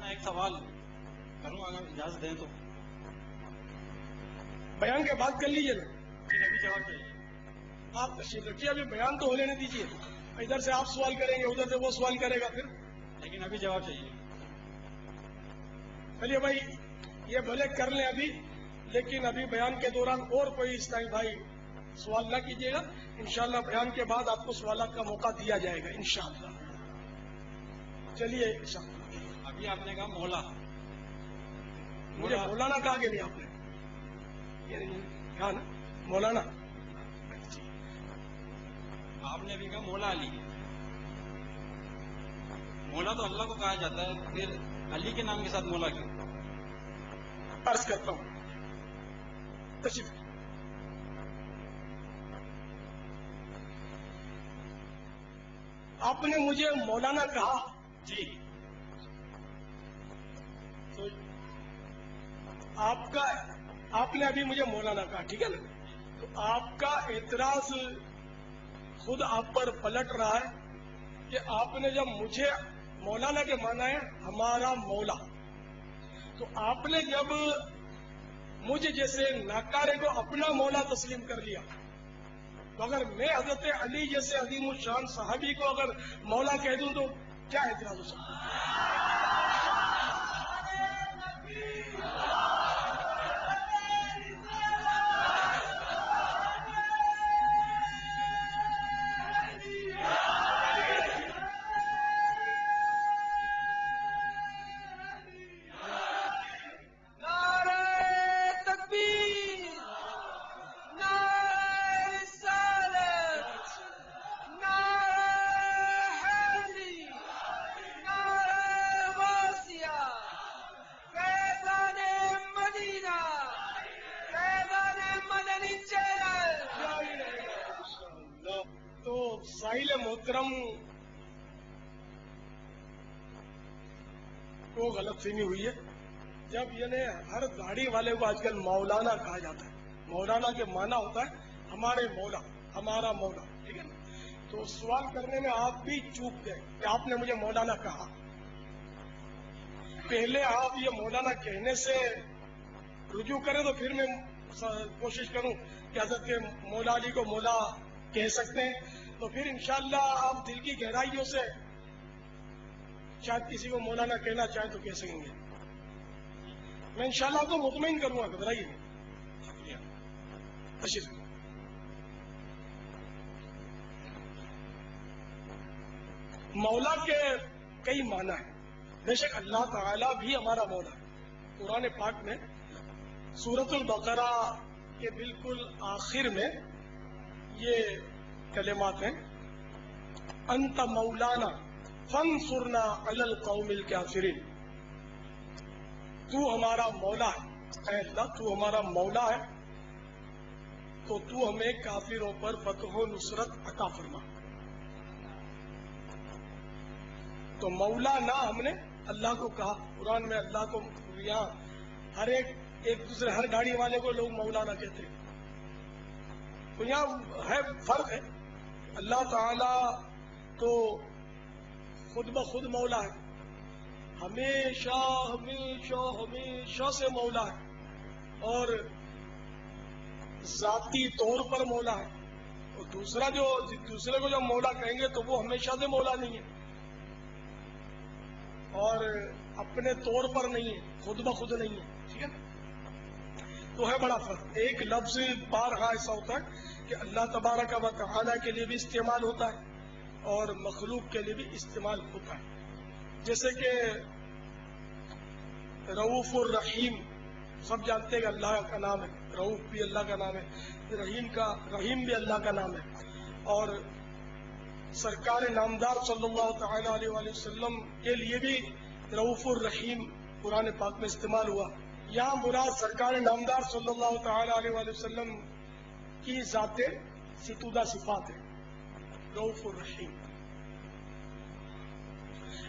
ایک سوال کروں اگر اجازت دیں تو؟ بیان کے بعد کر لیجیے نا، ابھی جواب چاہیے. آپ تشریف رکھیے، ابھی بیان تو ہو لینے دیجیے. ادھر سے آپ سوال کریں گے، ادھر سے وہ سوال کرے گا، پھر لیکن ابھی جواب چاہیے. چلیے بھائی یہ بھلے کر لیں ابھی، لیکن ابھی بیان کے دوران اور کوئی اسلامی بھائی سوال نہ کیجیے گا. انشاءاللہ بیان کے بعد آپ کو سوالات کا موقع دیا جائے گا انشاءاللہ. چلیے ابھی آپ نے کہا مولا، مجھے مولانا کہا کہ نہیں آپ نے؟ کہا نا مولانا. آپ نے ابھی کہا مولا علی. مولا تو اللہ کو کہا جاتا ہے، پھر علی کے نام کے ساتھ مولا کیوں؟ عرض کرتا ہوں تشریف. آپ نے مجھے مولانا کہا جی. تو آپ نے ابھی مجھے مولانا کہا، ٹھیک ہے نا؟ تو آپ کا اعتراض خود آپ پر پلٹ رہا ہے کہ آپ نے جب مجھے مولانا کے مانا ہے ہمارا مولا، تو آپ نے جب مجھے جیسے ناکارے کو اپنا مولا تسلیم کر لیا، تو اگر میں حضرت علی جیسے عظیم الشان صحابی کو اگر مولا کہہ دوں تو کیا اعتراض ہو سکتا ہے؟ ساحل محترم کو غلط فہمی ہوئی ہے. جب یعنی ہر داڑھی والے کو آج کل مولانا کہا جاتا ہے. مولانا کے معنی ہوتا ہے ہمارے مولا، ہمارا مولا، ٹھیک ہے نا؟ تو سوال کرنے میں آپ بھی چوک گئے کہ آپ نے مجھے مولانا کہا. پہلے آپ یہ مولانا کہنے سے رجوع کریں تو پھر میں کوشش کروں کہ حضرت مولا علی کو مولا کہہ سکتے ہیں، تو پھر انشاءاللہ آپ دل کی گہرائیوں سے شاید کسی کو مولانا کہنا چاہیں تو کہہ سکیں گے. میں انشاءاللہ آپ کو مطمئن کروں گا، گھبرائیے نہیں. شکریہ. تشریف. مولا کے کئی معنی ہیں. بے شک اللہ تعالیٰ بھی ہمارا مولا ہے. قرآن پاک میں سورۃ البقرہ کے بالکل آخر میں یہ کلمات ہیں، انت مولانا فانصرنا علی القوم الکافرین. تو ہمارا مولا ہے، اے اللہ تو ہمارا مولا ہے تو تو ہمیں کافروں پر فتح و نصرت عطا فرما. تو مولا نہ ہم نے اللہ کو کہا. قرآن میں اللہ کو یہاں ہر ایک دوسرے ہر گاڑی والے کو لوگ مولانا کہتے ہیں. تو یہاں ہے فرق ہے. اللہ تعالی تو خود بخود مولا ہے، ہمیشہ ہمیشہ ہمیشہ سے مولا ہے، اور ذاتی طور پر مولا ہے. اور دوسرے کو جو مولا کہیں گے تو وہ ہمیشہ سے مولا نہیں ہے، اور اپنے طور پر نہیں ہے، خود بخود نہیں ہے. ٹھیک ہے نا؟ تو ہے بڑا فرق. ایک لفظ بارہا ایسا ہوتا ہے کہ اللہ تبارک و تعالی کے لیے بھی استعمال ہوتا ہے اور مخلوق کے لیے بھی استعمال ہوتا ہے. جیسے کہ رؤوف الرحیم سب جانتے ہیں کہ اللہ کا نام ہے. رؤوف بھی اللہ کا نام ہے، رحیم بھی اللہ کا نام ہے. اور سرکار نامدار صلی اللہ تعالی علیہ وآلہ وسلم کے لیے بھی رؤوف الرحیم قرآن پاک میں استعمال ہوا. یہاں مراد سرکار نامدار صلی اللہ تعالی علیہ وآلہ وسلم کی ذات ستودہ صفات ہے، رؤوف الرحیم.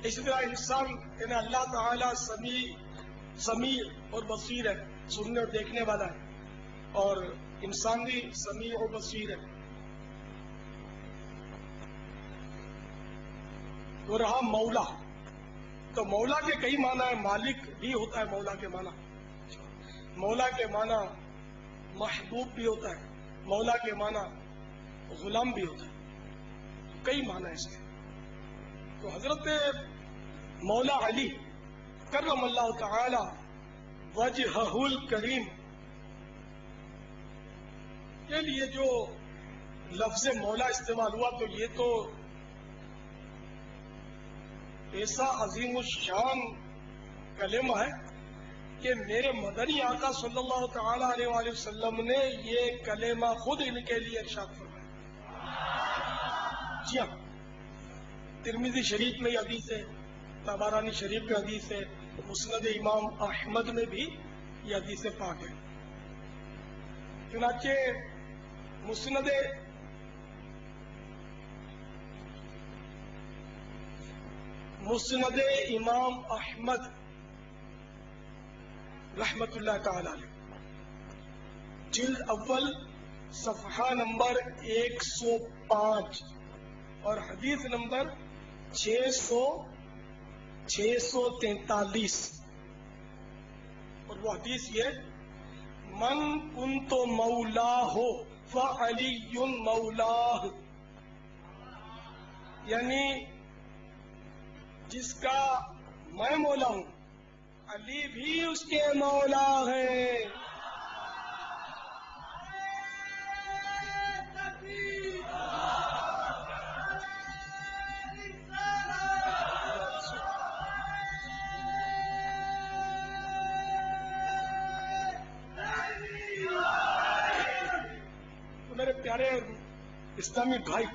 اسی طرح انسان یعنی اللہ تعالی سمیع اور بصیر ہے، سننے اور دیکھنے والا ہے، اور انسان بھی سمیع اور بصیر ہے. وہ رہا مولا. تو مولا کے کئی معنی ہے، مالک بھی ہوتا ہے مولا کے معنی، مولا کے معنی محبوب بھی ہوتا ہے، مولا کے معنی غلام بھی ہوتا ہے، کئی معنی اس کے۔ تو حضرت مولا علی کرم اللہ تعالی وجہہ الکریم کے لیے جو لفظ مولا استعمال ہوا تو یہ تو ایسا عظیم الشان کلمہ ہے کہ میرے مدنی آقا صلی اللہ تعالی علیہ وآلہ وسلم نے یہ کلمہ خود ان کے لیے ارشاد فرمایا۔ جی ہاں، ترمذی شریف میں یہ حدیث ہے، طبرانی شریف میں حدیث ہے، مسند امام احمد میں بھی یہ حدیث پاک ہے۔ چنانچہ مسند امام احمد رحمت اللہ تعالی علیہ، جلد اول صفحہ نمبر 105 اور حدیث نمبر 643، اور وہ حدیث یہ من کنت مولاہ فعلی مولاہ، یعنی جس کا میں مولا ہوں علی بھی اس کے مولا ہے۔ میرے پیارے اسلامی بھائی،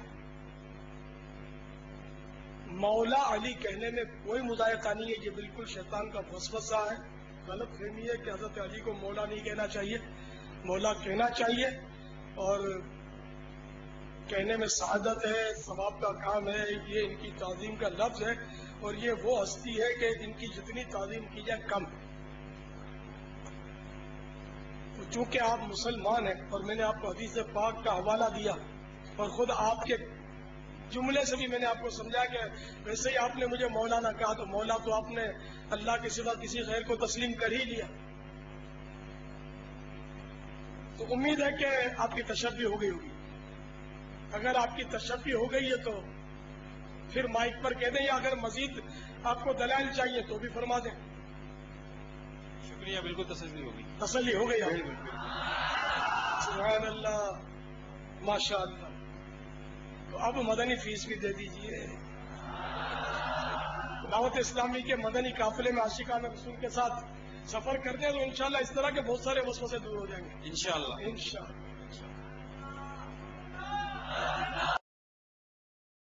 مولا علی کہنے میں کوئی مذائقہ نہیں ہے، یہ بالکل شیطان کا وسوسہ ہے، غلط فہمی ہے کہ حضرت علی کو مولا نہیں کہنا چاہیے، مولا کہنا چاہیے، اور کہنے میں سعادت ہے، ثواب کا کام ہے، یہ ان کی تعظیم کا لفظ ہے، اور یہ وہ ہستی ہے کہ ان کی جتنی تعظیم کی جائے کم۔ تو چونکہ آپ مسلمان ہیں اور میں نے آپ کو حدیث پاک کا حوالہ دیا اور خود آپ کے جملے سے بھی میں نے آپ کو سمجھا کہ ویسے ہی آپ نے مجھے مولانا کہا، تو مولا تو آپ نے اللہ کے سوا کسی غیر کو تسلیم کر ہی لیا، تو امید ہے کہ آپ کی تشفی ہو گئی ہوگی۔ اگر آپ کی تشفی ہو گئی ہے تو پھر مائک پر کہہ دیں، یا اگر مزید آپ کو دلائل چاہیے تو بھی فرما دیں۔ شکریہ، بالکل تسلی ہوگی، تسلی ہو گئی آپ کو؟ سبحان اللہ، ماشاء اللہ۔ تو اب مدنی فیس بھی دے دیجئے۔ دعوت اسلامی کے مدنی قافلے میں عاشقان رسول کے ساتھ سفر کرتے ہیں تو انشاءاللہ اس طرح کے بہت سارے وسوسے دور ہو جائیں گے انشاءاللہ۔ انشاءاللہ۔